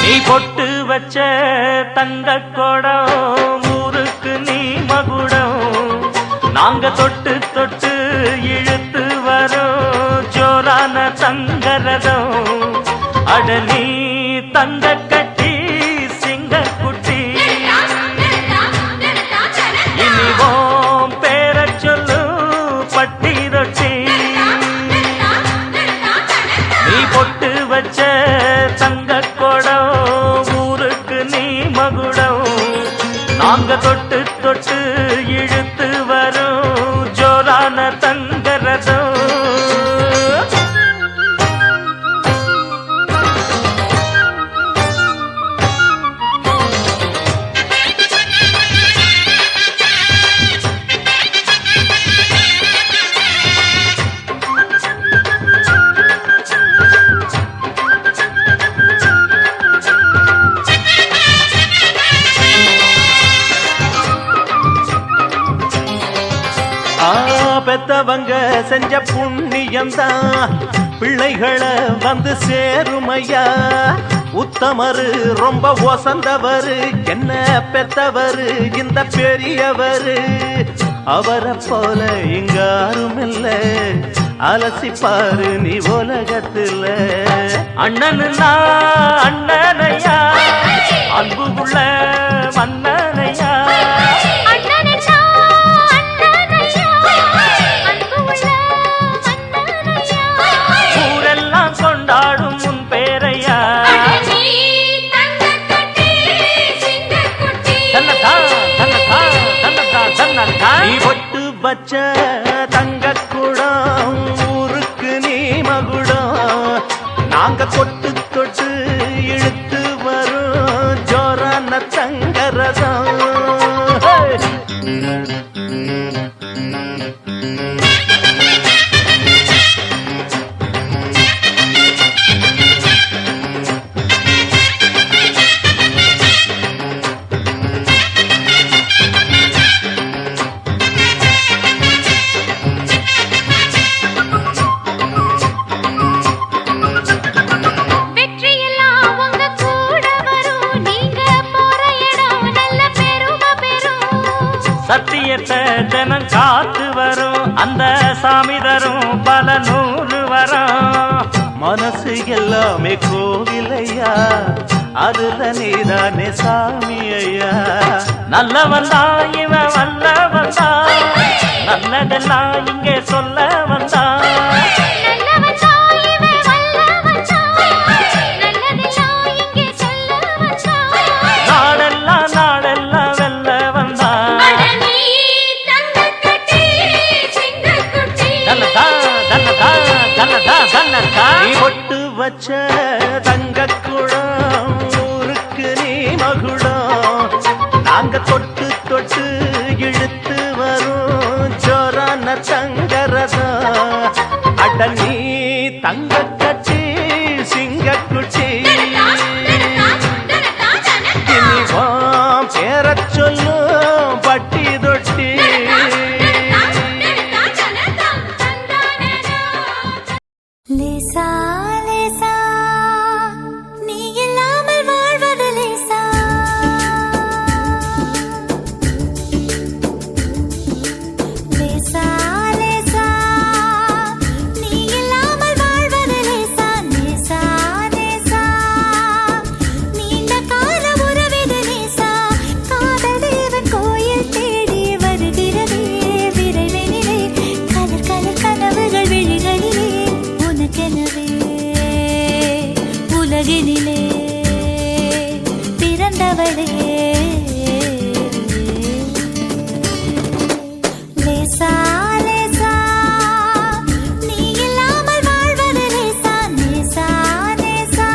நீ பொட்டு வச்ச தங்க கொடம் ஊருக்கு நீ மகுடம் நாங்க தொட்டு தொட்டு இழுத்து வரோம் ஜோரான தங்கரதம் அட நீ தங்க கட்டி சிங்க குட்டி இனிவோம் பேர சொல்லு பட்டி ரொட்டி நீ பொட்டு வச்ச தங்க கொடம் ஊருக்கு நீ மகுடம் நாங்க தொட்டு தொட்டு இழுத்து வரும் ஜோரான தங்கரதம் பெத்தவங்க செஞ்ச புண்ணியம்தான் பிள்ளைகளை வந்து சேருமையா உத்தமரு ரொம்ப ஒசந்தவரு என்ன பெத்தவரு இந்த பெரியவரு அவரை போல இங்காரும் இல்ல அலசிப்பாரு நீ உலகத்துல அண்ணனுன்னா அண்ணனையா அன்பு உள்ள மன்னனையா நீ பொட்டு வச்ச தங்க குடம் ஊருக்கு நீ மகுடம் நாங்க தொட்டு தொட்டு இழுத்து வரும் ஜோரான தங்கரதம் சத்தியத்தை ஜனம் காத்து வரும் அந்த சாமி தரும் பல நூறு வரும் மனசு எல்லாமே கோவிலையா அதுல நீதானே சாமி ஐயா நல்லவன் தான் இவன் வல்லவன் தான் நல்லதெல்லாம் இங்கே சொல்ல வந்தான் நீ பொட்டு வச்ச தங்க குடம் ஊருக்கு நீ மகுடம் நாங்க தொட்டு தொட்டு இழுத்து வரும் ஜோரான தங்கரதம் அட நீ தங்க கட்டி சிங்க குட்டி இனிவாம் பேர சொல்லும் பட்டி தொட்டி லேசா லேசா நீ இல்லாமல் வாழ்வது லேசா லேசா லேசா நீ இல்லாமல் வாழ்வது லேசா லேசா லேசா நீண்ட கால உறவிது லேசா காதல் தேவன் கோயில் தேடி வருகிறதே விரைவினிலே கலர் கலர் கனவுகள் விழிகளிலே உனக்கெனவே உலகினிலே பிறந்தவளே லேசா லேசா நீ இல்லாமல் வாழ்வது லேசா லேசா லேசா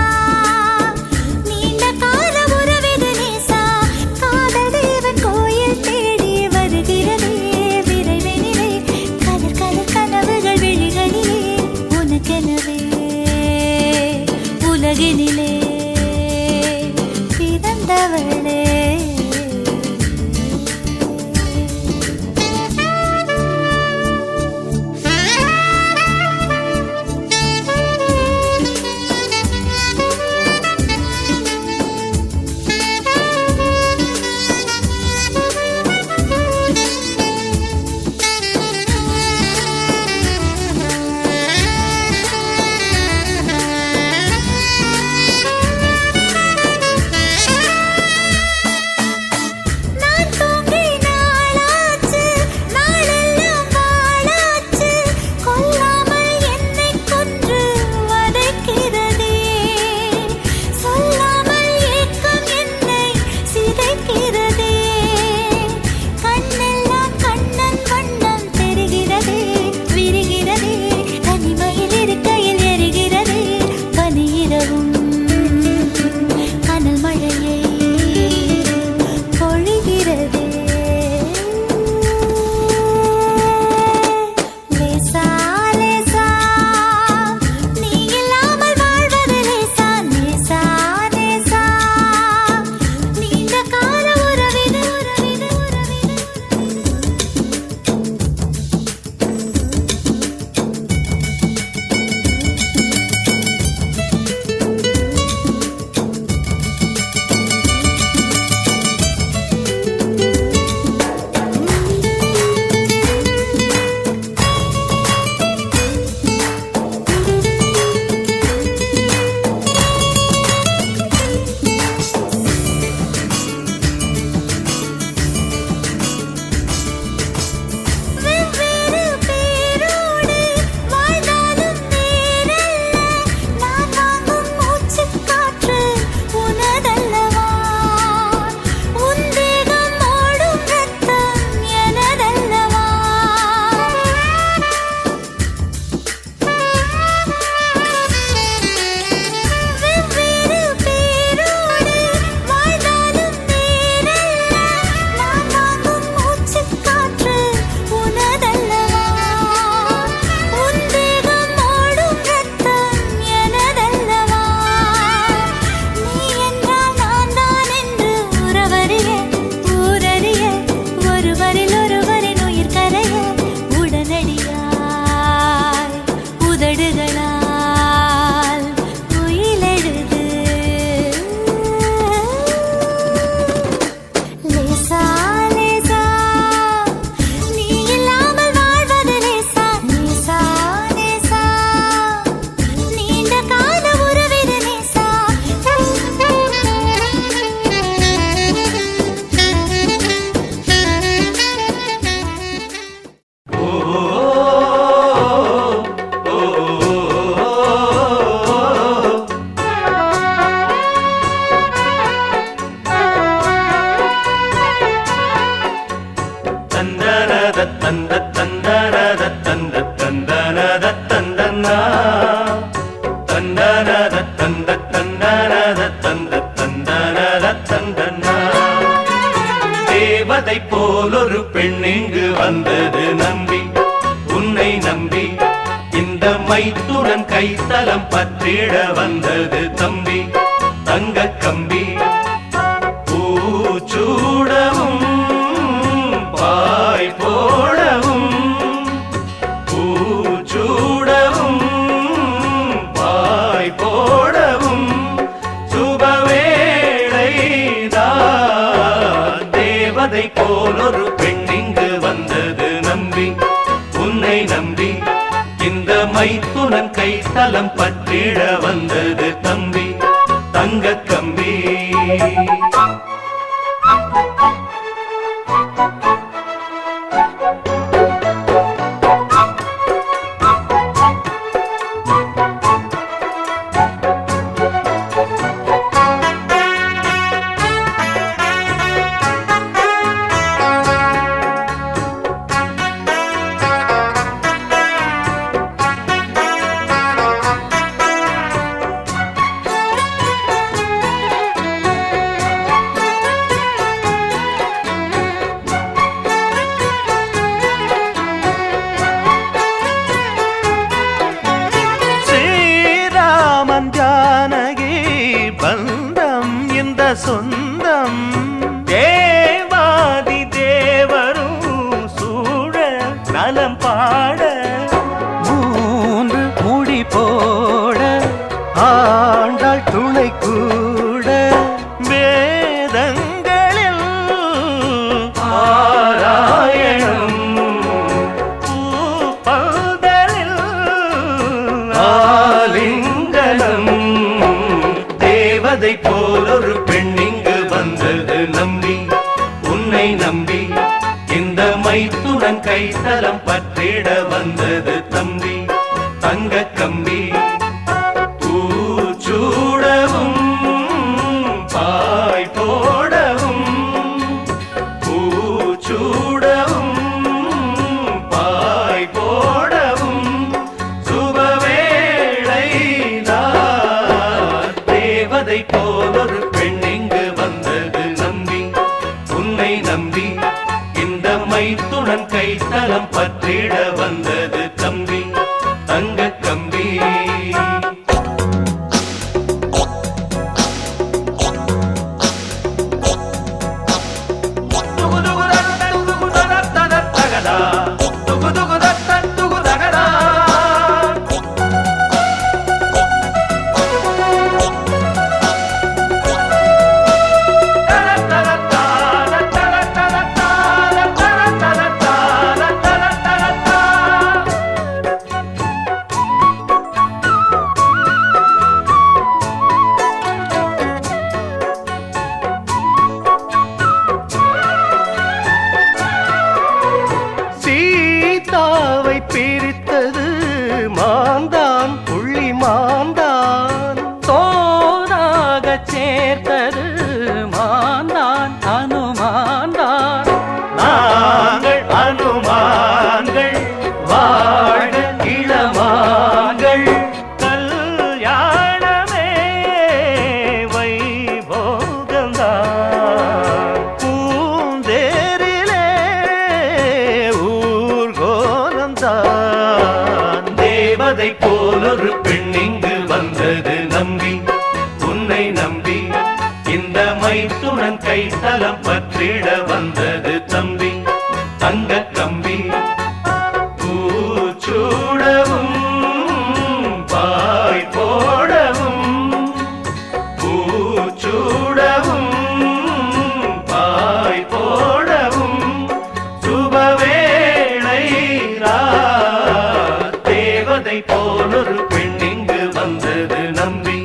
நீண்ட கால உறவிது லேசா காதல் தேவன் கோயில் தேடி வருகிறதே விரைவினிலே கலர் கலர் கனவுகள் விழிகளிலே உனக்கெனவே உலகினிலே பிறந்தவளே மைத்துனன் கைத்தலம் பற்றிட வந்தது தம்பி தங்க கம்பி பூச்சூடவும் பாய் போடவும் பூச்சூடவும் பாய் போடவும் சுபவேளைதான் தேவதை போலொரு பெண்ணிங்கு வந்தது நம்பி உன்னை நம்பி இந்த மைத்துனன் கைத்தலம் பற்றிட வந்தது தம்பி தங்க கம்பி சொந்தம் தேவாதி தேவரும் சூழ நலம் பாட மூன்று முடி போட ஆண்டாள் துணை கூட வேதங்களில் ஆராயணம் பூப்பதலில் ஆலிங்கனம் தேவதை போலொரு பெண்ணிங்கு வந்தது நம்பி உன்னை நம்பி இந்த மைத்துனன் கைத்தலம் பற்றிட வந்தது தம்பி தங்க கம்பி பூச்சூடவும் பாய் போடவும் பூச்சூடவும் பாய் போடவும் சுபவேளைதான் தேவதை போலொரு பெண்ணிங்கு வந்தது நம்பி உன்னை நம்பி இந்த மைத்துனன் கைத்தலம் பற்றிட வந்தது தம்பி தங்க கம்பி பிரித்தது மாந்தான் புள்ளி மாந்தான் தோனாக சேர்த்தது மாந்தான் அனுமான்தான் நாங்கள் அனுமான்கள் வாழ இளமாங்கள் கல்யாணமே வைபோகம்தான் பூந்தேரிலே தேவதை போலொரு பெண்ணிங்கு வந்தது நம்பி உன்னை நம்பி இந்த மைத்துனன் கைத்தலம் பற்றிட வந்தது தம்பி தங்க கம்பி பூச்சூடவும் பாய் போடவும் பூச்சூடவும் பாய் போடவும் சுபவேளை தேவதை போலொரு பெண்ணிங்கு வந்தது நம்பி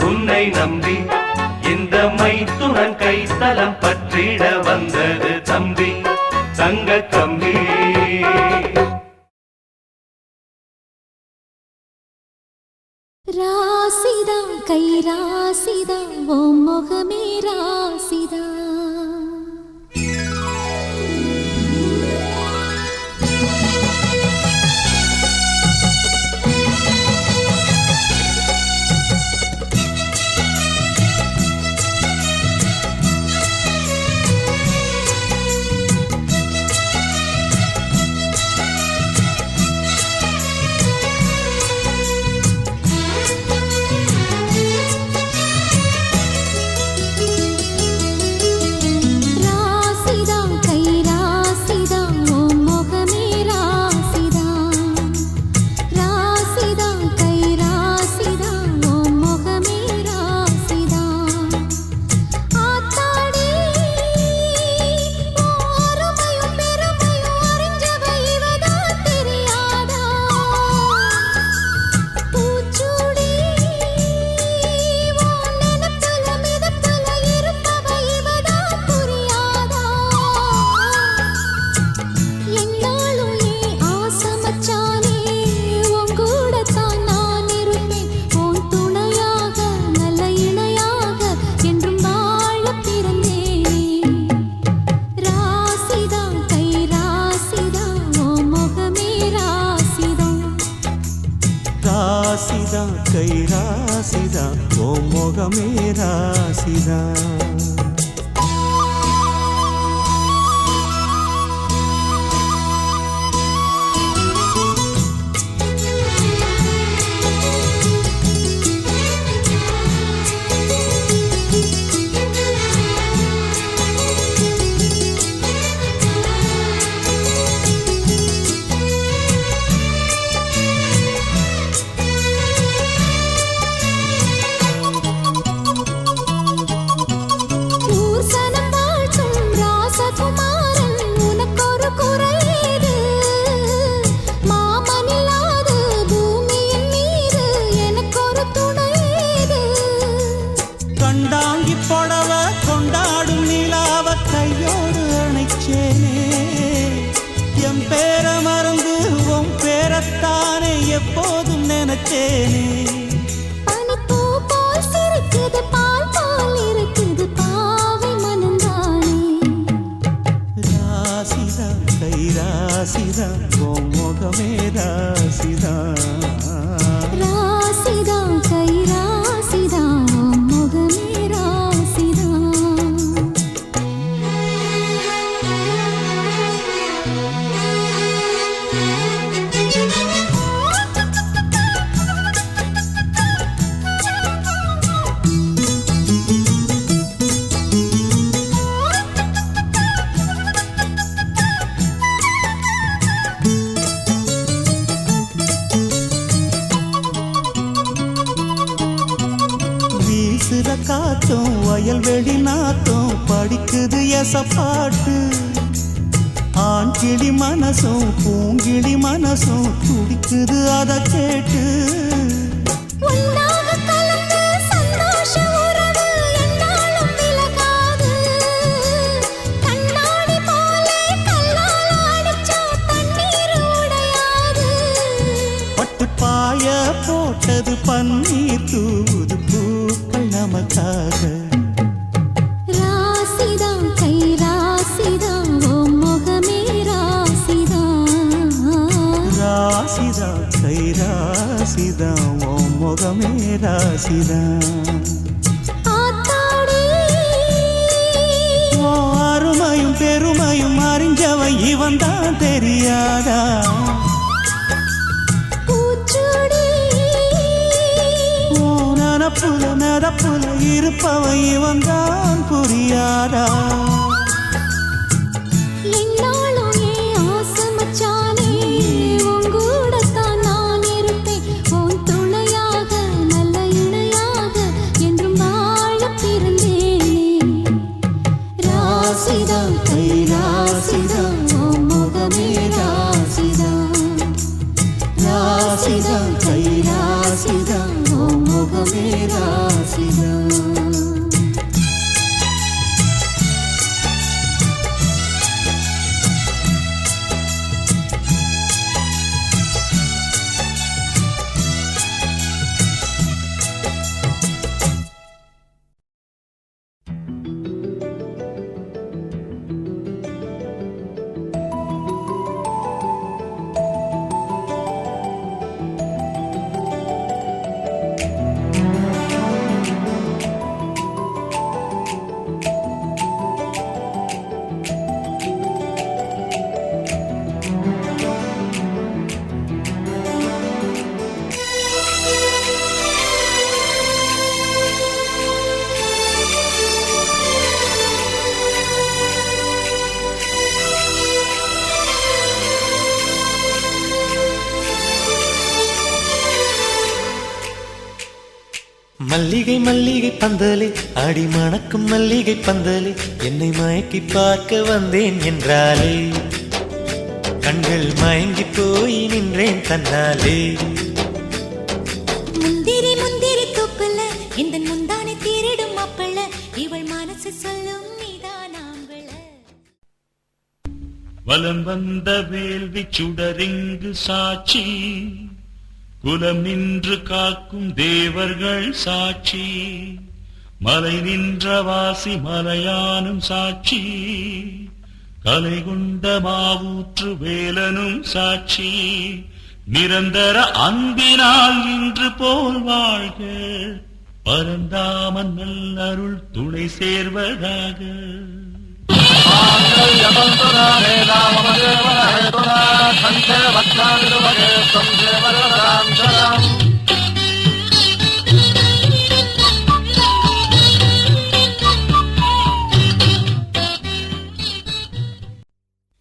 உன்னை நம்பி இந்த மைத்துனன் கைத்தலம் பற்றிட வந்தது தம்பி தங்க கம்பி ராசிதா கை ராசிதா ஓ முகமே ராசிதா ராசிதான். கண்டாங்கி புடவ கொண்டாடும் நிலாவ கையோடு அணைச்சேனே, என் பேர மறந்து உன் பேரத்தானே எப்போதும் நினைச்சேனே. பனிப்பூ போல் சிரிக்குது, பால் போல் இருக்குது பாவை மனந்தானே. ராசிதா கை ராசிதா உன் முகமே ராசிதா. ராசிதா கை ராசிதா உன் முகமே ராசிதா. வீசுற காத்தும் வயல்வெளி நாத்தும் படிக்குது எசப்பாட்டு. ஆண் கிளி மனசும் பூங்கிளி மனசும் துடிக்குது அத கேட்டு. உன்னாக கலந்து சந்தோஷ உறவு என்னாலும் விலகாது. கண்ணாடி போலே கல்லால அடிச்சா தண்ணீர் உடையாது. பட்டு பாய போட்டது பன்னீர் தூது பூக்கள் நமக்காக. ராசிதா கை ராசிதா உன் முகமே ராசிதா. ராசிதா கை ராசிதா உன் முகமே ராசிதா. ஆத்தாடி உன் அருமையும் பெருமையும் அறிஞ்சவன் இவன் தான் தெரியாதா. பூச்சூடி நனப்புல நடப்புல இருப்பவன் இவன் தான் புரியாதா. என்னாலும் ஏன் ஆசை மச்சானே, உன் கூடத்தான் நான் இருப்பேன். உன் துணையாக நல்ல இணையாக என்றும் வாழ பிறந்தேனே. ராசிதா கை ராசிதா உன் முகமே ராசிதா. ராசிதா கை ராசிதா உன் முகமே ராசிதா. மல்லிகை மல்லிகை பந்தலே ஆடி மணக்கும் மல்லிகை பந்தலே என்னை மயக்கி பார்க்க வந்தேன் என்றாலே கண்கள் மயங்கி போய் நின்றேன் தன்னாலே. முந்திரி முந்திரி தூப்பல இந்த முந்தானை தீரிடும் மாப்பிள்ள இவள் மனசு சொல்லும் நீதான் ஆம்பள. வலம் வந்த வேள்வி சுடரிங்கு சாட்சி குலம் நின்று காக்கும் தேவர்கள் சாட்சி மலை நின்ற வாசி மலையானும் சாட்சி கலை கொண்ட மாவூற்று வேலனும் சாட்சி நிரந்தர அன்பினால் இன்று போல் வாழ்க பரந்தாமன் நல்லருள் துணை சேர்வதாக.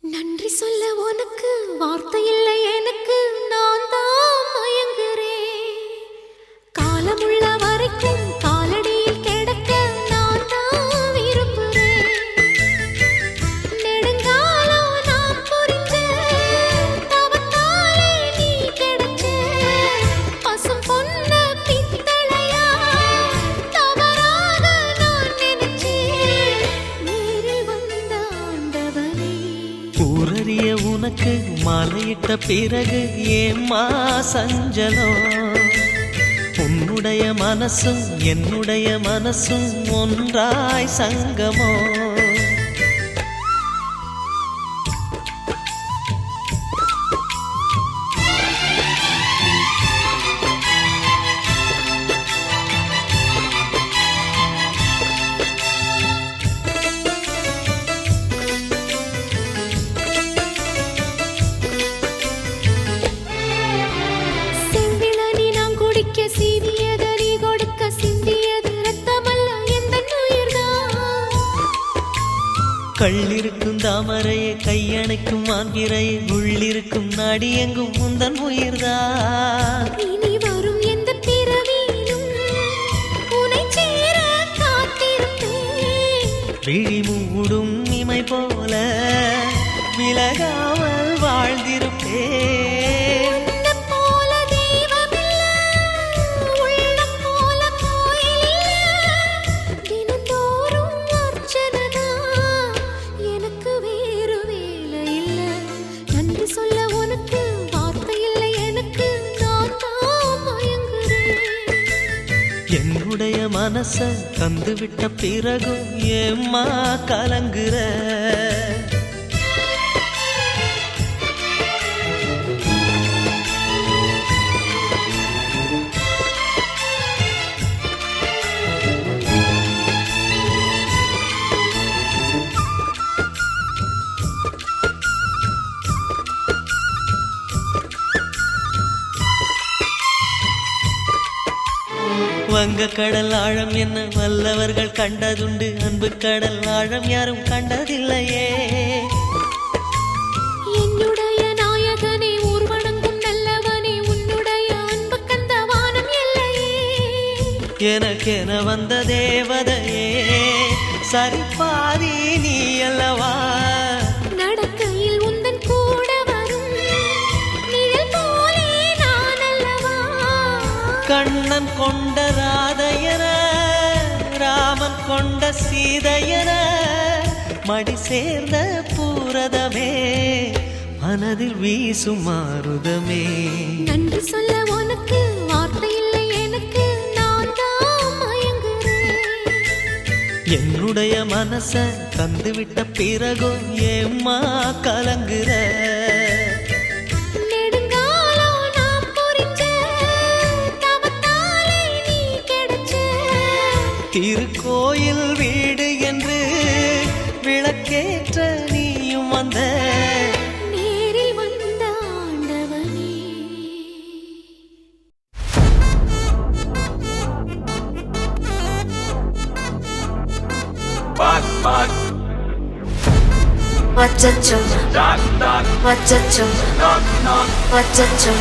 நன்றி சொல்ல உனக்கு வார்த்தை இல்லை எனக்கு, நான் தான் மயங்குறேன். காலமுள்ள வரைக்கும் காலடியில் கிடக்க நான் தான் விரும்புறேன். நெடுங்காலம் நான் புரிஞ்ச தவத்தாலே நீ கிடைச்ச பசும் பொன்ன பித்தளையா தவறாக நான் நினைச்சேன். நேரில் வந்த ஆண்டவனே, ஊரறிய உனக்கு மாலையிட்ட பிறகு ஏம்மா சஞ்சலம்? உன்னுடைய மனசும் என்னுடைய மனசும் ஒன்றாய் சங்கமோ? செம்பிளனி நான் குடிக்க சீவியது நீ கொடுக்க சிந்தியது ரத்தமல்ல எந்தன் உயிர்தான். கள்ளிருக்கும் தாமரையை கையணைக்கும் மான்பிரையை உள்ளிருக்கும் நாடி எங்கும் முந்தன் உயிர்தான். இனி வரும் எந்த பிறவியிலும் உன்னை சேர காத்திருப்பேன். விழி மூடும் இமை போல விலகாமல் வாழ்ந்திருப்பேன். உன்னைப் போல தெய்வமில்ல, உள்ளம் போல கோயிலில்ல. தினந்தோறும் அர்ச்சனைதான், எனக்கு வேறு வேலை இல்ல. நன்றி சொல்ல உனக்கு வார்த்தை இல்லை எனக்கு, நான் தான் மயங்குறேன். என்னுடைய மனச தந்துவிட்ட பிறகும் ஏம்மா கலங்குற? வங்க கடல் ஆழம் என்ன வல்லவர்கள் கண்டதுண்டு, அன்பு கடல் ஆழம் யாரும் கண்டதில்லையே. என்னுடைய நாயகனே, ஊர்வணங்கும் நல்லவனே, உன்னுடைய அன்பு கந்த வானம் எல்லையே. எனக்கென வந்த தேவதையே சரிபாதி நீ அல்லவா? நடக்கையில் உந்தன் கூட வரும் நிழல் போலே நான் அல்லவா? கண்ணன் கொண்ட ராதையர ராமன் கொண்ட சீதையர மடி சேர்ந்த பூரதமே மனதில் வீசும் மாருதமே. நன்றி சொல்ல உனக்கு வார்த்தை இல்லை எனக்கு, நான் தான் மயங்குறேன். என்னுடைய மனச தந்துவிட்ட பிறகும் ஏம்மா கலங்குற? நெடுங்காலம் நான் புரிஞ்ச தவத்தாலே நீ கிடைச்ச திருக்கோயில் வீடு என்று விளக்கேற்ற நீயும் வந்த. நேரில் வந்த ஆண்டவனே. வச்சச்சோ வச்சச்சோ வச்சச்சோ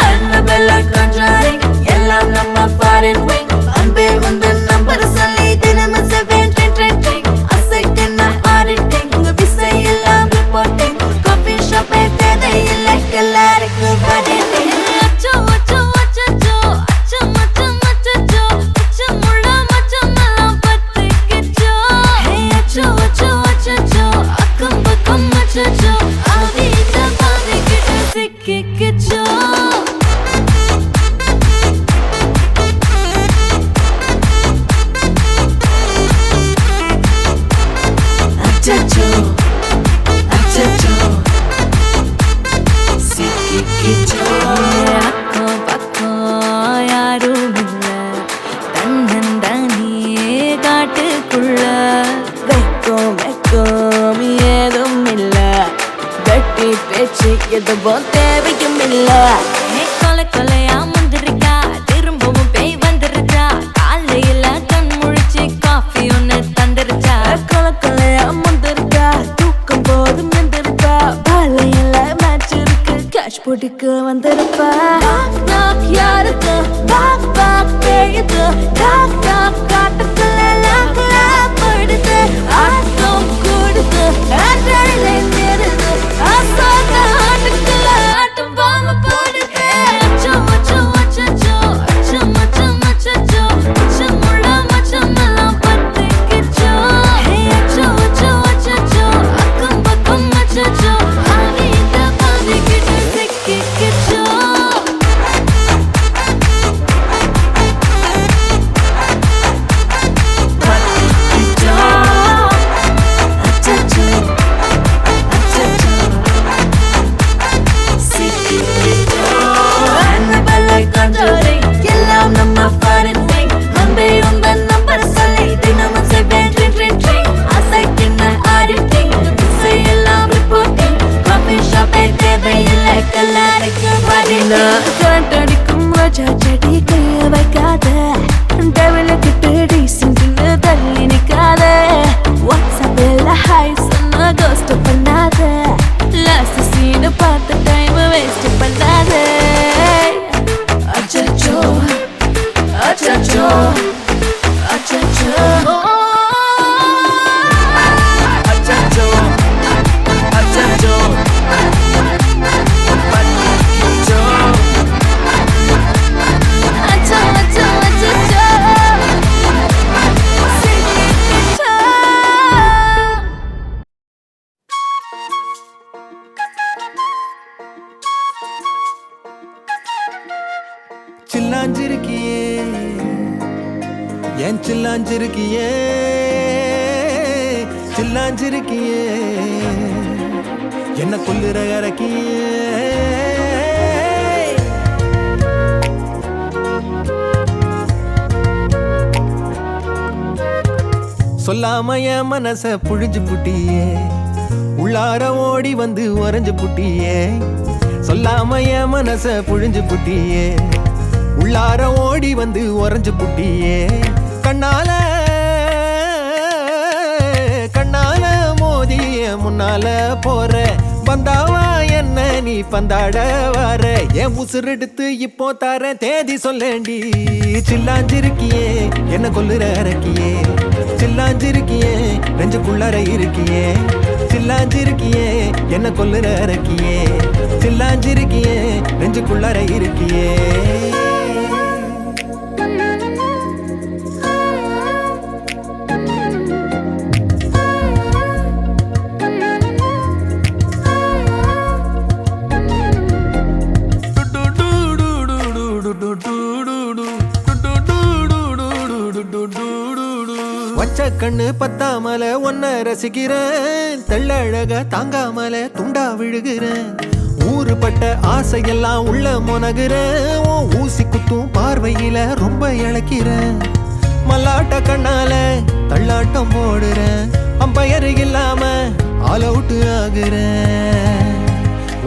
Annabella Conjuring எல்லாம் நம்ம foreign wing. அன்பே உந்தன் நம்பர் சொல்லி தினமும் 7 trending. அசைக்கின auditing உங்க விசை எல்லாம் reporting. Coffee shop தேவையில்லை எல்லாருக்கும் வடிting. அச்சோ அச்சோ அச்சச்சோ அச்சம் அச்சம் அச்சச்சோ அச்சமுள்ள மச்சமெல்லாம் பத்திக்கிச்சோ. அச்சோ அச்சோ அச்சச்சோ அக்கம் பக்கம் அச்சச்சோ ஆதிட்ட பாதிக்கிட்டு சிக்கிக்கிச்சோ. எதுவும் தேவையும் இல்ல. கொலை கொலையா முந்திருக்கா திரும்பவும் பேய் வந்துருச்சா காலையில கண் முழிச்சு காஃபி ஒன்னு தந்துருச்சா கொலை கொலையா முந்திருக்கா தூக்கம் போதும் நின்றுருக்கா பாலையில மேட்ச் இருக்கு கேஷ் போட்டுக்கு வந்திருப்பா. யாருக்கு பாக் பாக் பேயுது டாக் டாக் காட்டுக்குள்ள லாக்ல படுது ஆட்டம் கூடுது ஆட்டடிலே நிறுது ஆசாத ஆட்டுக்குள்ள ஆட்டம் பாம போடுது. அச்சம் அச்சம் அச்சச்சோ அச்சம் அச்சம் அச்சச்சோ அச்சமுள்ள மச்சமெல்லாம் பத்திக்கிச்சோ. அச்சம் அச்சம் அச்சச்சோ அக்கம் பக்கம் அச்சச்சோ ஆவியிட்ட பாதிக்கிட்டு சிக்கிக்கிச்சோ. எல்லாம் நம்ம ஃபாரின் திங் நம்பே உந்தன் நம்பர் சொல்லி தினமும் செய்வேன் ட்ரிங் ட்ரிங் ட்ரிங் அசைக்கின்ன ஆடிட்டிங் திசை எல்லாம் ரிப்போர்ட்டிங் காஃபி ஷாப்பே தேவையில்லை கல்லறைக்கு வரல. கரண்ட் அடிக்கும் ரோஜா செடி கைய வைக்காத டெவலுக்கிட்டு டீசென்ட்னு தள்ளி நிக்காத வாட்ஸ்அப்பில் ஹாய் சொன்ன கோஸ்ட் பண்ணாத லாஸ்ட் சீனை பார்த்த டைம் வேஸ்ட் பண்ணாத. அச்சச்சோ அச்சச்சோ அச்சச்சோ அச்சச்சோ அச்சச்சோ அச்சச்சோ அச்சோ அச்சோ அச்சச்சோ சிக்கிச்சோ. சில்லாஞ்சிருக்கியே ஏன் சில்லாஞ்சிருக்கியே சில்லாஞ்சிருக்கியே என்ன கொல்லுற இறக்கியே. சொல்லாம என் மனச புழிஞ்சு புட்டியே உள்ளார ஓடி வந்து உறைஞ்சு புட்டியே. சொல்லாம என் மனச புழிஞ்சு புட்டியே உள்ளார ஓடி வந்து உறைஞ்சு புட்டியே. கண்ணால கண்ணால மோதிய முன்னால போற பந்தாவா என்ன நீ பந்தாட வர என் உசுரெடுத்து இப்போ தர தேதி சொல்லேண்டி. சில்லாஞ்சிருக்கியே என்ன கொல்லுற இறக்கியே சில்லாஞ்சிருக்கியே நெஞ்சுக்குள்ளற இருக்கியே. சில்லாஞ்சிருக்கியே என்ன கொல்லுற இறக்கியே சில்லாஞ்சிருக்கியே நெஞ்சுக்குள்ளற இருக்கியே. வச்ச கண்ணு பத்தாமல ஒன்ன ரசிக்கிறேன் தெள்ளழக தாங்காமல துண்டா விழுகிறேன். ஊறுபட்ட ஆசையெல்லாம் உள்ள மொனகுறேன் உன் ஊசி குத்தும் பார்வையில ரொம்ப இழக்கிறேன். மல்லாட்ட கண்ணால தள்ளாட்டம் போடுறேன் அம்பயரு இல்லாம ஆல் அவுட் ஆகுறேன்.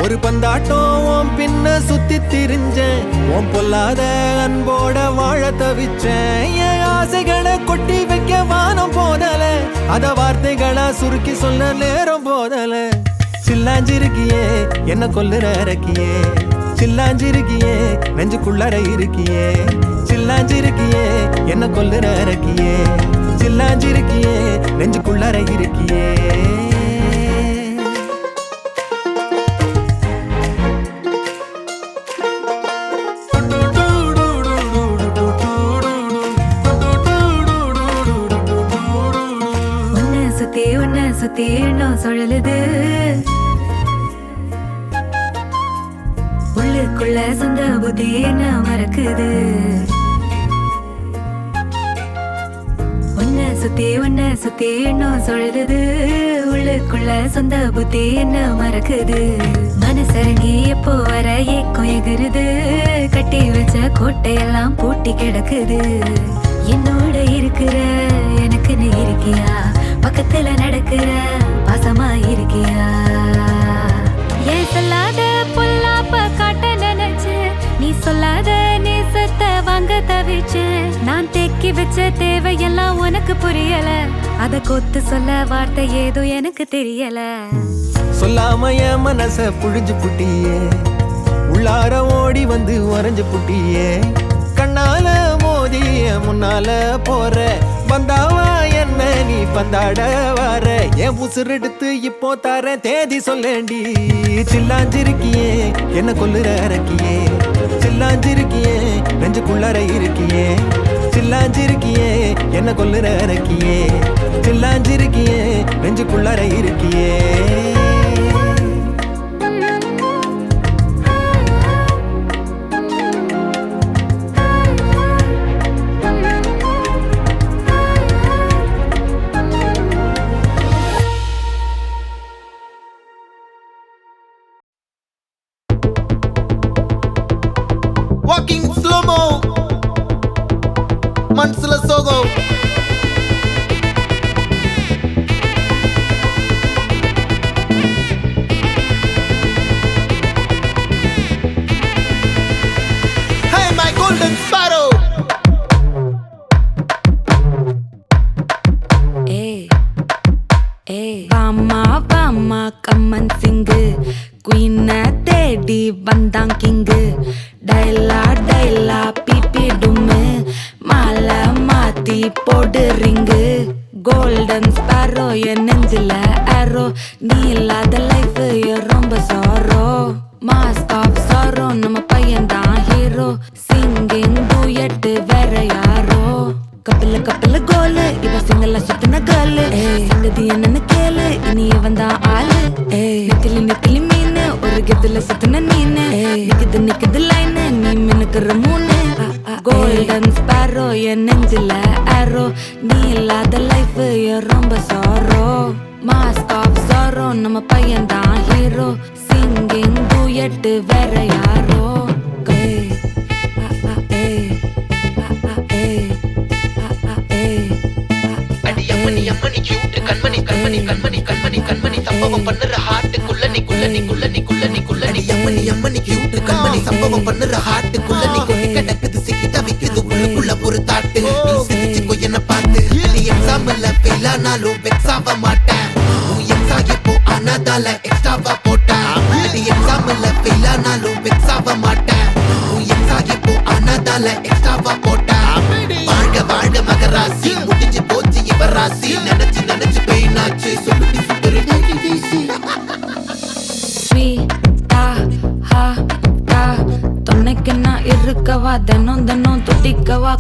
ஒரு பந்தாட்டம் உன் பின்ன சுத்தி திரிஞ்சேன் உன் பொல்லாத அன்போட வாழ தவிச்சேன். என் ஆசைகளை கொட்டி வைக்க வானம் போதல அத வார்த்தைகளா சுருக்கி சொல்ல நேரம் போதல. சில்லாஞ்சிருக்கியே என்ன கொல்லுற இறக்கியே சில்லாஞ்சிருக்கியே நெஞ்சுக்குள்ளற இருக்கியே. சில்லாஞ்சிருக்கியே என்ன கொல்லுற இறக்கியே சில்லாஞ்சிருக்கியே நெஞ்சுக்குள்ளற இருக்கியே. சுத்தி எண்ணம் சுழலுது உள்ளுக்குள்ள சொந்த புத்தி என்ன மறக்குது. உன்னை சுத்தி எண்ணம் சுழலுது உள்ளுக்குள்ள சொந்த புத்தி என்ன மறக்குது. மனசரங்கி எப்போ வர ஏக்கம் எகுருது கட்டி வச்ச கோட்டையெல்லாம் பூட்டி கிடக்குது. என்னோட இருக்கிற எனக்குன்னு இருக்கியா பக்கத்துல நடக்கிற பாசமா இருக்கியா. ஏன் சொல்லாத வச்ச தேவையெல்லாம் உனக்கு புரியல, அத கொத்து சொல்ல வார்த்தை ஏதோ எனக்கு தெரியல. சொல்லாம என் மனச புழிஞ்சு புட்டியே, உள்ளார ஓடி வந்து வரைஞ்சு புட்டியே. கண்ணால மோதிய முன்னால போற, வந்தாவா என்ன நீ பந்தாட வார. என் உசுரெடுத்து இப்போ தர தேதி சொல்லேண்டி. சில்லாஞ்சிருக்கியே என்ன கொல்லுற அரக்கியே, சில்லாஞ்சிருக்கியே நெஞ்சுக்குள்ளற இருக்கியே. சில்லாஞ்சிருக்கியே என்ன கொல்லுற அரக்கியே, சில்லாஞ்சிருக்கியே நெஞ்சுக்குள்ளற இருக்கியே. Walking slow-mo, మనసుల సోగం. Hey my golden sparrow. வாமா கம்மன் சிங்கு, குயின தேடி வந்தான் கிங்கு. டைலா பிபி டும்மு, மாலை மாத்தி போடு ரிங்கு. கோல்டன் ஸ்பாரோ என் நெஞ்சில ஆரோ, நீ இல்லாத லைஃப் ரொம்ப சாரோ. மாஸ்க் ஆஃப் சாரோ நம்ம பையன் தான் ஹீரோ, சிங்கிங் டூயட் வேற யாரோ. கப்பில கோலு இவ சிங்கல்ல சுத்தின கேர்ளு, சங்கதி என்னன்னு கேளு இனி இவன் தான் ஆளு. நெத்திலி மீனு ஒரு கெத்துல சுத்தின நீனு, நிக்குது லைனு நீ மினுக்குற மூணு. கோல்டன் ஸ்பாரோ என் நெஞ்சில ஆரோ, நீ இல்லாத லைஃப் ரொம்ப சாரோ. மாஸ்க் ஆஃப் சாரோ நம்ம பையன் தான் ஹீரோ, சிங்கிங் டூயட் வேற யாரோ. அம்மணி கியூட் கண்மணி கண்மணி கண்மணி கண்மணி கண்மணி சம்பவம் பண்ணுற ஹார்ட்டுக்குள்ள நீ குள்ள நீ குள்ள நீ குள்ள நீ குள்ள நீ அம்மணி கியூட் கண்மணி சம்பவம் பண்ணுற ஹார்ட்டுக்குள்ள நீ கொட்டி கிடக்குது சிக்கி தவிக்குது உள்ளுக்குள்ள ஒரு தாட்டு. நீ சிரிச்சுக்கோ என்ன பார்த்து, நீ எக்ஸாம்ல ஃபெயில் ஆனாலும் வெக்ஸ் ஆக மாட்டேன். உன் எக்ஸா இப்போ ஆனதால எக்ஸ்ட்ராவா போட்டேன். நீ எக்ஸாம்ல ஃபெயில் ஆனாலும் வெக்ஸ் ஆக மாட்டேன். உன் எக்ஸா இப்போ ஆனதால எக்ஸ்ட்ராவா போட்டேன். வாழ்க மகராசி முடிஞ்சு போச்சு இவராசி, நினைச்சு பெயினாச்சு சொல்லுடி சுத்தரு டைடிசி. துணைக்கு நான் இருக்கவா, தினம் துடிக்கவா.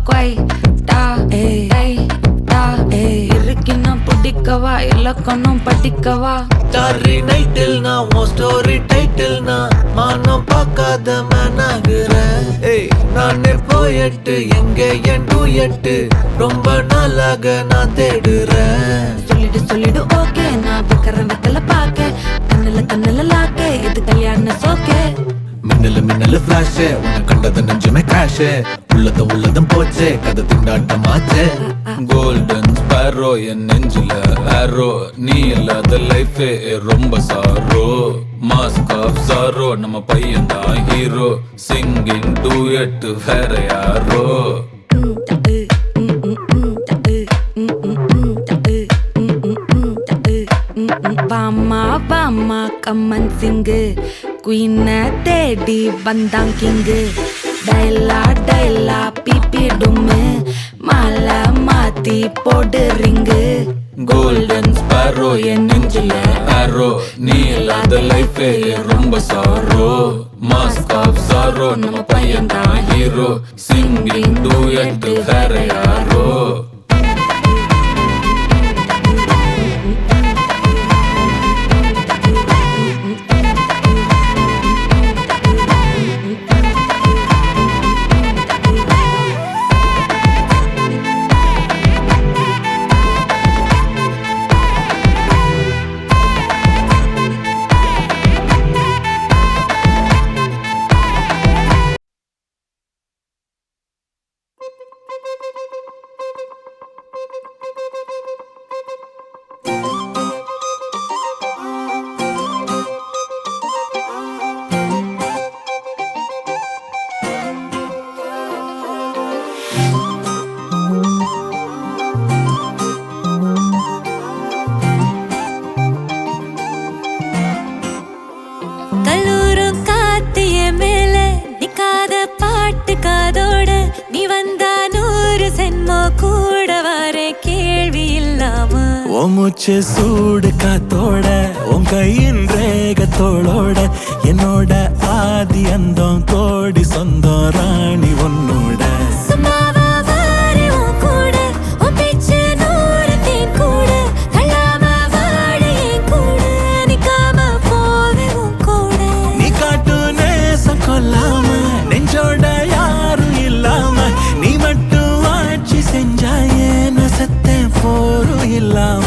இருக்கினா பிடிக்கவா, இலக்கணம் படிக்கவா. ஸ்டாரி நைட்டில் நான் உன் ஸ்டோரி டைட்டில் நான் மானம் பார்க்காத மேன் ஆகுறேன். நானே போயட்டு எங்கே என் டூயட்டு, ரொம்ப நாளாக நான் தேடுறேன். சொல்லிடு ஓகே, நான் வைக்கிறேன் வெத்தல பாக்க. கண்ணுல லாக்கே, இது கல்யாண சோக்கே. மின்னல ஃபிளாஷ், உன்னை கண்டது நெஞ்சுமே கிராஷ். உள்ளதும் போச்சே, கதை திண்டாட்டமாச்சே. கோல்டன் ஸ்பாரோ என் நெஞ்சில ஆரோ, நீ இல்லாத லைஃப் ரொம்ப சாரோ. மாஸ்க் ஆஃப் சாரோ நம்ம பையன் தான் ஹீரோ, சிங்கிங் டூயட் வேற யாரோ. வாமா கம்மன் சிங்கு, குயின தேடி வந்தான் கிங்கு. டைலா பிபி டும்மு, மாலை மாத்தி போடு ரிங்கு. கோல்டன் ஸ்பாரோ என் நெஞ்சில ஆரோ, நீ இல்லாத லைஃப் ரொம்ப சாரோ. மாஸ்க் ஆஃப் சாரோ நம்ம பையன் தான் ஹீரோ, சிங்கிங் டூயட் வேற யாரோ. மூச்சு சூடு காத்தோட உன் கையின் ரேகத்தோளோட என்னோட ஆதி அந்தம் கோடி சொந்தம் ராணி உன்னோட சும்மாவா வாரி உன் கூட உன் பேச்சு நூறு தேன் கூட கல்லாம வாழ என் கூட நிக்காம போவே உன் கூட நீ காட்டு நேசம் கொல்லாம நெஞ்சோட யாரும் இல்லாம நீ மட்டும் ஆட்சி செஞ்சாயே நான் செத்தேன் போரும் இல்லாம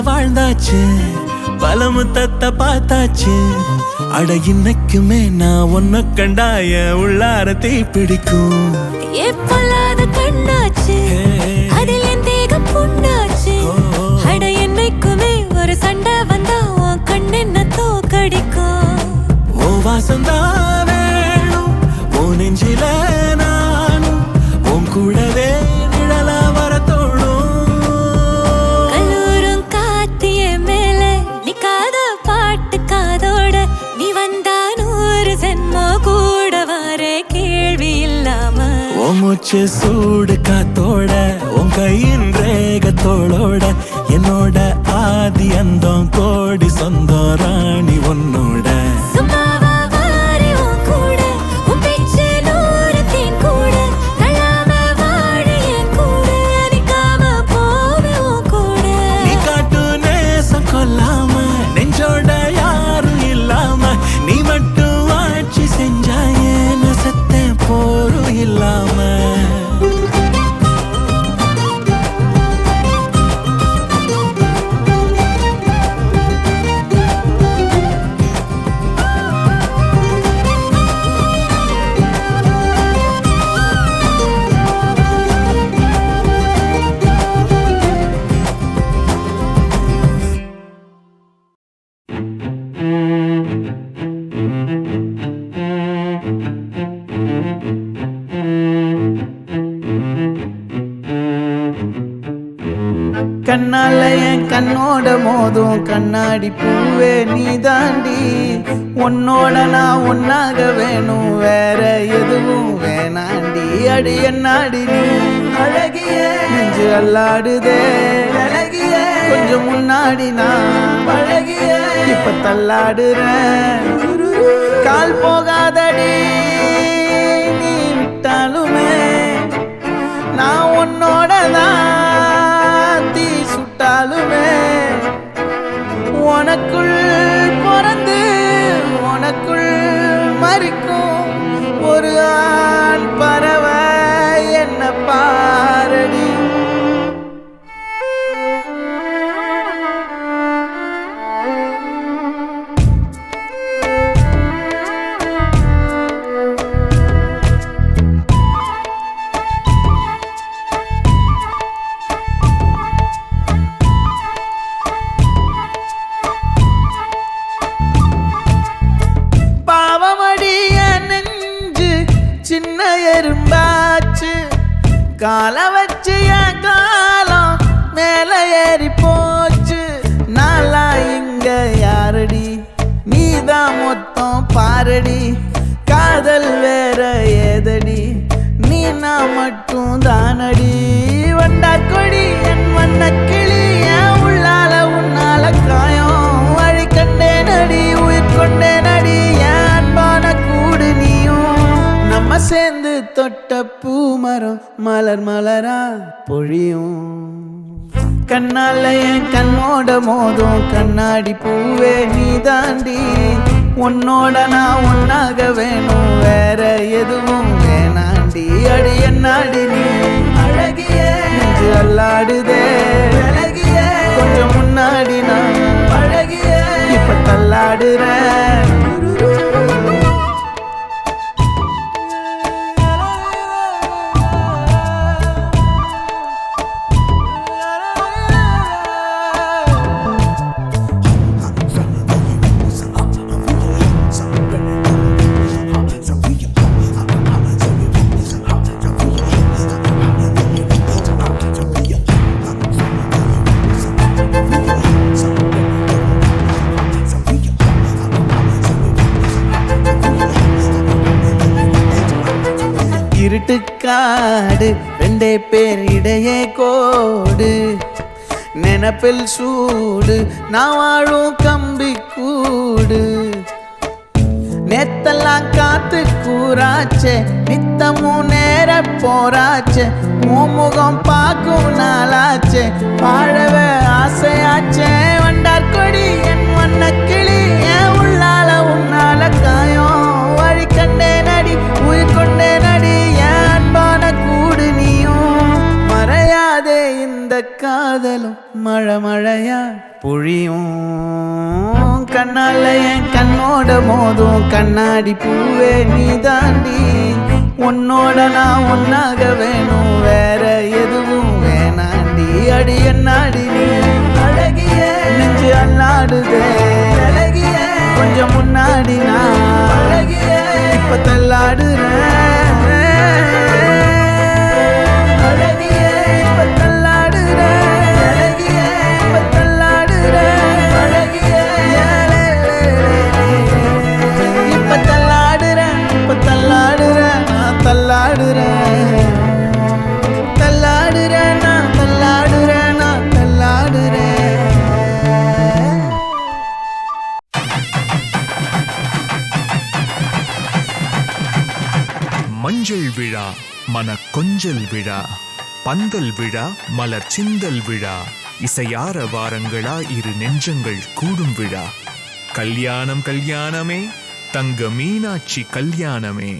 வாழ்ந்தாச்சு பல முத்தத்தை பார்த்தாச்சு அட இன்னைக்குமே நான் ஒன்ன கண்டாய உள்ளார தீ பிடிக்கும் எப்பொல்லாத கண்ணாச்சு அதில் என் தேகம் புண்ணாச்சு அட என்னைக்குமே ஒரு சண்டை வந்தா உன் கண்ணென்ன தோக்கடிக்கும் ஓ வாசந்தான் வேணும் ஓ நெஞ்சில நானும் உன் கூடவே நிழலா வர தோணும் பாட்டு காதோட நீ வந்தா 100 ஜென்மோ கூட வர கேள்வி இல்லாம மூச்சு சூடு காத்தோட உன் கையின் ரேகத்தோளோட என்னோட ஆதி அந்தம் கோடி சொந்தம் ராணி உன்னோட சும்மாவா வாரி உன் கூட உன் பேச்சு நூறு தேன் கூட கல்லாம வாழ என் கூட நிக்காம போவே உன் கூட நீ காட்டு நேசம் கொல்லாம நெஞ்சோட யாரும் இல்லாம நீ மட்டும் ஆட்சி செஞ்சாயே நான் செத்தேன் போரும் இல்லாம கண்ணால என் கண்ணோட மோதும் கண்ணாடி பூவே நீ தாண்டி உன்னோட நான் ஒன்னாக வேணும் வேற எதுவும் வேணாண்டி அடி என்னாடி நீ அழகிய நெஞ்சு அல்லாடுதே அழகிய கொஞ்சம் முன்னாடி நான் பழகிய இப்ப தள்ளாடுறேன் கால் போகாதடி நீ விட்டாலுமே நான் உன்னோட தான் சுட்டாலுமே உனக்குள் பிறந்து உனக்குள் மறிக்கும் ஒரு ஆண் பறவை என்ன பாரடி கால வச்சு என் காலம் மேல ஏறி போச்சு நாளா இங்க யாரடி நீதான் மொத்தம் பாரடி காதல் வேற ஏதடி நீ நான் மட்டும் தானடி வண்டா கொடி என் வண்ண கிளி என் உள்ளால உன்னால காயம் வழி கண்டே நடி உயிர் கொண்டே நடி என் அன்பான கூடு நீயும் நம்ம சேர்ந்து தொட்ட பூமரம் மலர் மலரா பொழியும் கண்ணால என் கண்ணோட மோதும் கண்ணாடி பூவே நீ தாண்டி உன்னோட நான் ஒன்னாக வேணும் வேற எதுவும் அடி என்னாடி நீ அழகிய நெஞ்சு அல்லாடுதே அழகிய கொஞ்சம் முன்னாடி நான் அழகிய இப்ப தள்ளாடுறேன் இருட்டுக்காடு ரெண்டே பேர் இடையே கோடு நினப்பில் சூடு நான் வாழும் கம்பி கூடு நேத்தெல்லாம் காத்து கூறாச்சே நித்தமும் நேர போராச்சே முகம் பார்க்கும் நாளாச்சே வாழவே ஆசையாச்சே வண்டார் கொடி என் வண்ண கிளி என் உள்ளால உன்னால காயம் வழி கண்டே நடி உயிர் கொண்டே நடி என் அன்பான கூடு நீயும் மறையாதே இந்த காதலும் மழை மழையா பொழியும் கண்ணால என் கண்ணோட மோதும் கண்ணாடி பூவே நீ தாண்டி உன்னோட நான் ஒன்னாக வேணும் வேற எதுவும் வேணாண்டி அடி என்னாடி நீ அழகிய நெஞ்சு அல்லாடுதே அழகிய கொஞ்சம் முன்னாடி நான் அழகிய இப்ப தள்ளாடுறேன் அழகிய இப்ப தள்ளாடுறேன் அழகிய இப்ப தள்ளாடுறேன் அழகிய இப்ப தள்ளாடுறேன் இப்ப தள்ளாடுறேன் நான் தள்ளாடுறேன் தள்ளாடுறேன் நான் தள்ளாடுறேன் நான் தள்ளாடுறேன் மஞ்சள் விழா மன கொஞ்சல் விழா பந்தல் விழா மலர் சிந்தல் விழா இசையார வாரங்களா இரு நெஞ்சங்கள் கூடும் விழா கல்யாணம் கல்யாணமே தங்க மீனாட்சி கல்யாணமே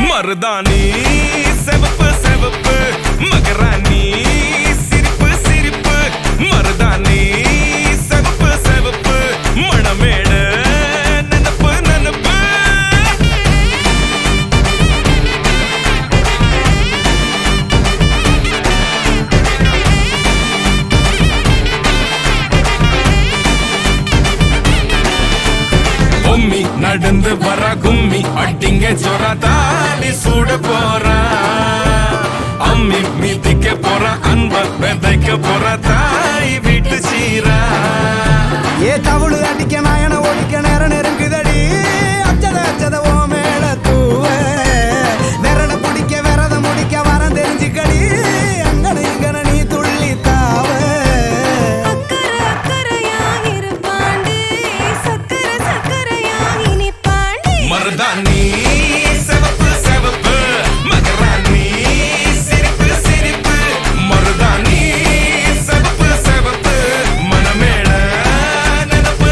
மருதாணி செவப்பு செவப்பு மகராணி சிரிப்பு சிரிப்பு மருதாணி செவப்பு செவப்பு மணமேட நனப்பு நனப்பு பொம்மி நடந்து வர கும்மி அட்டிங்க ஜொர தாலி சூட போறா அம்மி மீதிக்க போற அன்ப விதைக்க போற தாய் வீட்டு சீரா ஏ தவுளு அடிக்க நாயன ஓடிக்க நேரம் நெருங்குதடி அச்சத அச்சத ஓ மேல தூவ விரட பிடிக்க விரத முடிக்க வரம் தெரிஞ்சுக்கடி அங்கன இங்கன நீ துள்ளி தாவ மருதாணி செவப்பு செவப்பு மகராணி சிரிப்பு சிரிப்பு மருதாணி செவப்பு செவப்பு மணமேட நனப்பு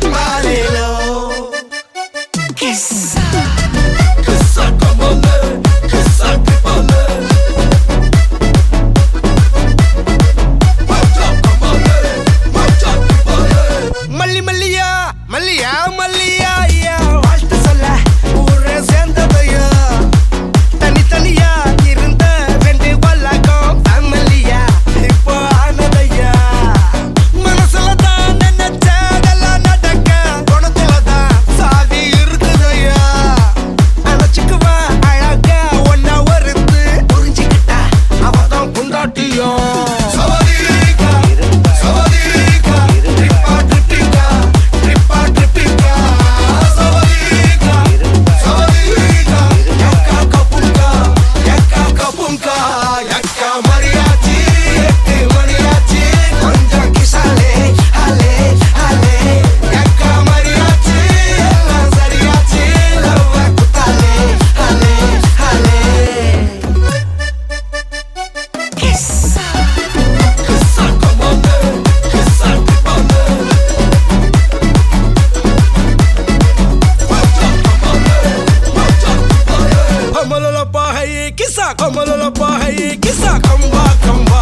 lolapa hai kisa kamba kamba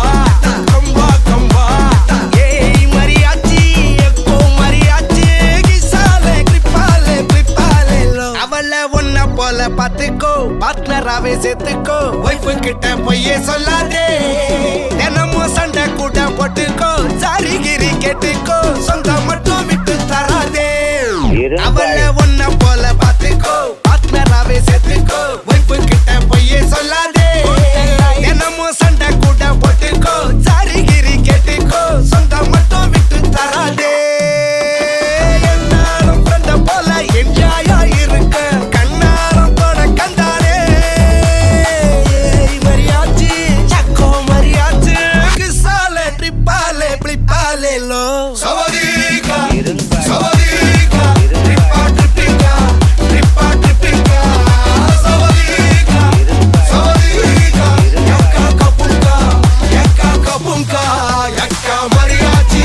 kamba kamba hey mariachi ekko mariachi kisale kripale kripale lo avalla onna pola pathiko partnerave sethuko wife kitta poye sollade denamo sanda kuda pottuko sari giri kettuko sonda mattum vittu tarade avalla onna pola pathiko partnerave sethuko wife kitta poye sollade denamo sanda kuda pottuko sari giri kettuko sonda mattum vittu tarade ennarum frenda pola enjoy irukka kannarum poda kandane mariachi chakko mariachi kisale tripale plipale lo savadika savadika tripa tripika tripa tripika savadika savadika yakka kapunka yakka mariachi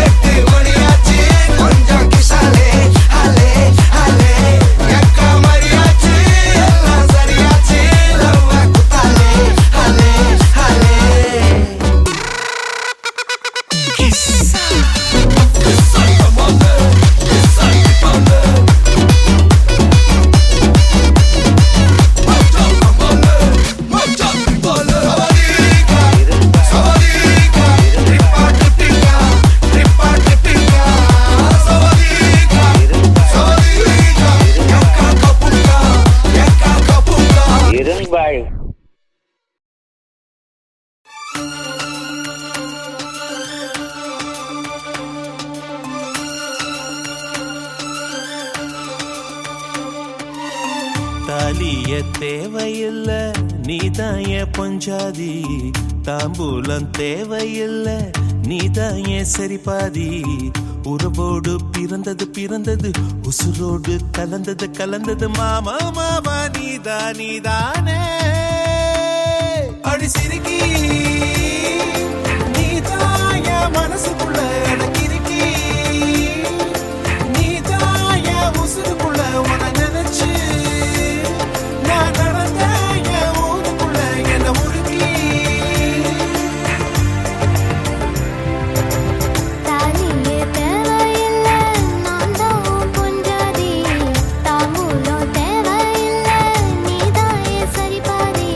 ettu mariachi konjam kisale hale hale yakka mariachi ella sariyachi love kutale hale hale kissa kissa kamale kissa kamale macha kamale macha kamale savadika tripa tripika savadika savadika yakka kapunka தாலிய தேவையில்ல நீதாய பொஞ்சாதி தாம்பூலம் தேவையில்ல நீதாய சரிபாதி உறவோடு பிறந்தது பிறந்தது உசுரோடு கலந்தது கலந்தது மாமா மாமா நீதானே அடி சிரிக்கி நீதாய மனசுக்குள்ள எனக்கு இருக்கி நீதாய உசுருக்குள்ள உன நினைச்சு நான் நடந்த என் ஊருக்குள்ள என்ன முறுக்கி தாலியே தேவையில்ல நான் தான் பொஞ்சாதி தாம்பூலம் தேவையில்ல நீதாயே சரிபாதி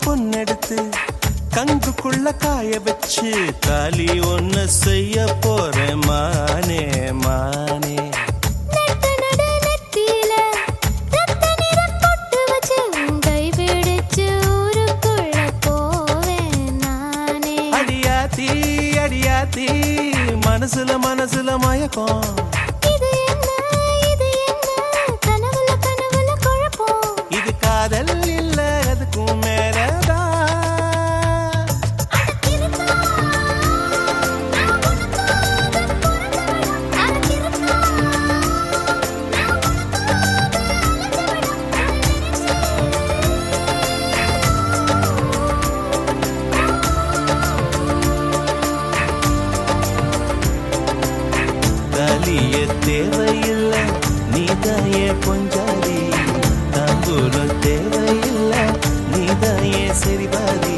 பொண்ணெடுத்து கங்குக்குள்ள காய வச்சு தாலி ஒன்னு செய்ய போறேன் மானே மானே நட்ட நட நெத்தியில ரத்த நிறம் பொட்டு வச்சு உன் கை பிடிச்சு ஊருக்குள்ள போவேன் நானே. அடியாத்தி அடியாத்தி மனசுல மனசுல மயக்கம் இது என்ன கனவுல கனவுல குழப்பம். இது காதல் இல்ல அதுக்கும் மேலதான் தாலிய தேவையில்ல நீதாய பொஞ்சாதி தாம்பூலம் தேவையில்ல நீதாய சரிபாதி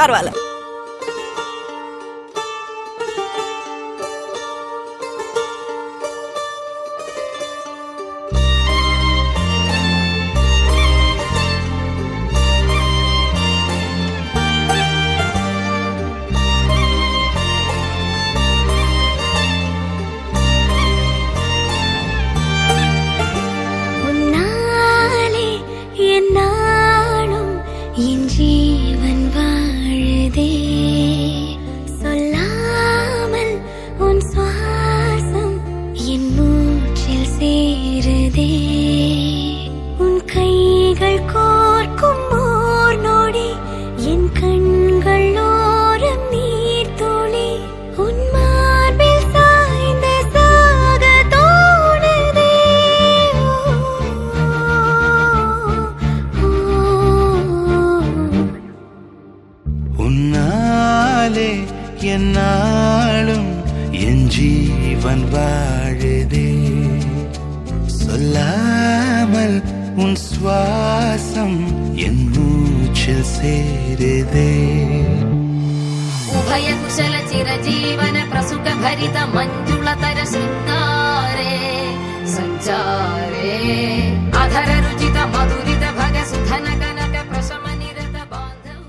பரவாயில்ல. உன்னாலே என் நாளும் என் ஜீவன் வாழுதே, சொல்லாமல் உன் சுவாசம் என் மூச்சில் சேருதே, உன் கைகள் கோர்க்கும் ஓர் நொடி என் கண்கள் ஓரம் நீர் துளி, உன் மார்பில் சாய்ந்த சாக தோணுதே. உன்னாலே என்னாலும் என் ஜீவன் வாழுதே, சொல்லாமல் உன் சுவாசம் என் மூச்சில் சேருதே. उभय कुशल चिरजीवन प्रसुख भरित मंजुलतर शृंगारे संचारे, अधर रुचित मधुरित भग सुधन कनक प्रशम निरत बांधव.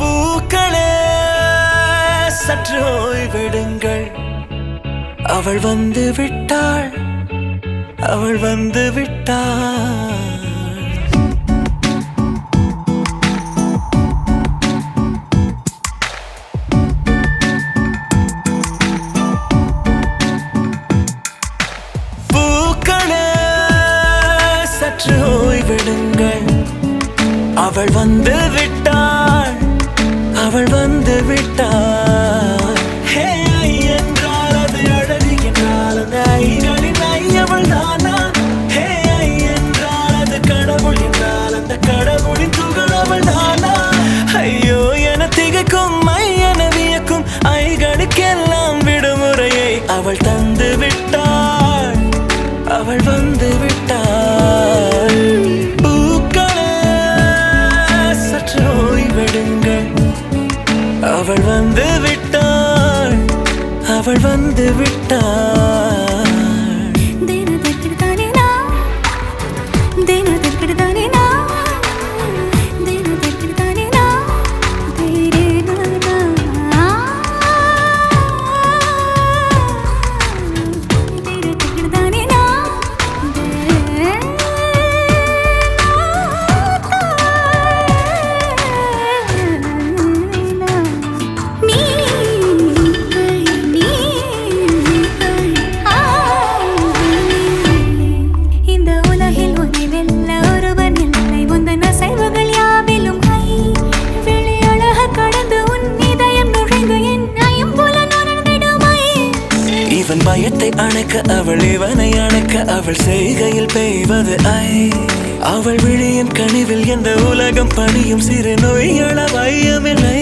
பூக்களே சற்று ஓய்வெடுங்கள், அவள் வந்து விட்டாள், அவள் வந்து விட்டாள். பூக்களே சற்று ஓய்வெடுங்கள், அவள் வந்து விட்டாள், அவள் வந்து விட்டாள். ஹே ஐ என்றால் அது அழகு என்றால் அந்த ஐகளின் ஐயவள் தானா? ஹே ஐ என்றால் அது கடவுள் என்றால் அந்த கடவுளின் துகள் அவள் தானா? ஐயோ என திகைக்கும் ஐயன வியக்கும் ஐகளுக்கெல்லாம் விடுமுறையை அவள் தந்து விட்டாள், அவள் வந்து விட்டாள். பூக்களே சற்று ஓய்வெடுங்கள், அவள் வந்து விட்டாள், அவள் வந்து விட்டாள். இவன் பயத்தை அணைக்க அவள் இவனை அணைக்க அவள் செய்கையில் பெய்வது ஐ, அவள் விழியின் கனிவில் எந்த உலகம் பணியும் சிறு நோய்கள வையமில்லை.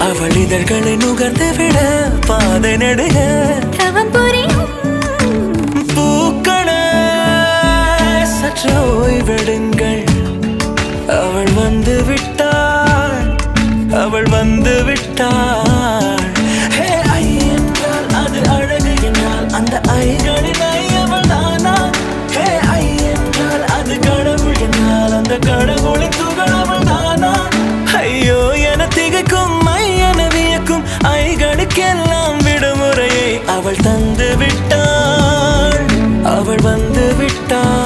அவள் இதழ்களை நுகர்ந்து விட பாதை நடுக பூக்களே சற்று ஓய்வெடுங்கள், அவள் வந்து விட்டாள், அவள் வந்து விட்டாள். ஹே ஐ என்றால் அது அழகு என்றால் அந்த ஐகளின் ஐயவள் தானா? ஹே ஐ என்றால் அது கடவுள் என்றால் அந்த கடவுளின் துகள் அவள் தானா? ஐயோ என திகைக்கும் ஐயன வியக்கும் ஐகளுக்கெல்லாம் விடுமுறையை அவள் தந்து விட்டாள், அவள் வந்து விட்டாள்.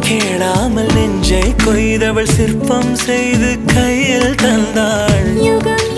கேளாமல் நெஞ்சை கொய்தவள் சிற்பம் செய்து கையில் தந்தாள் யுகம்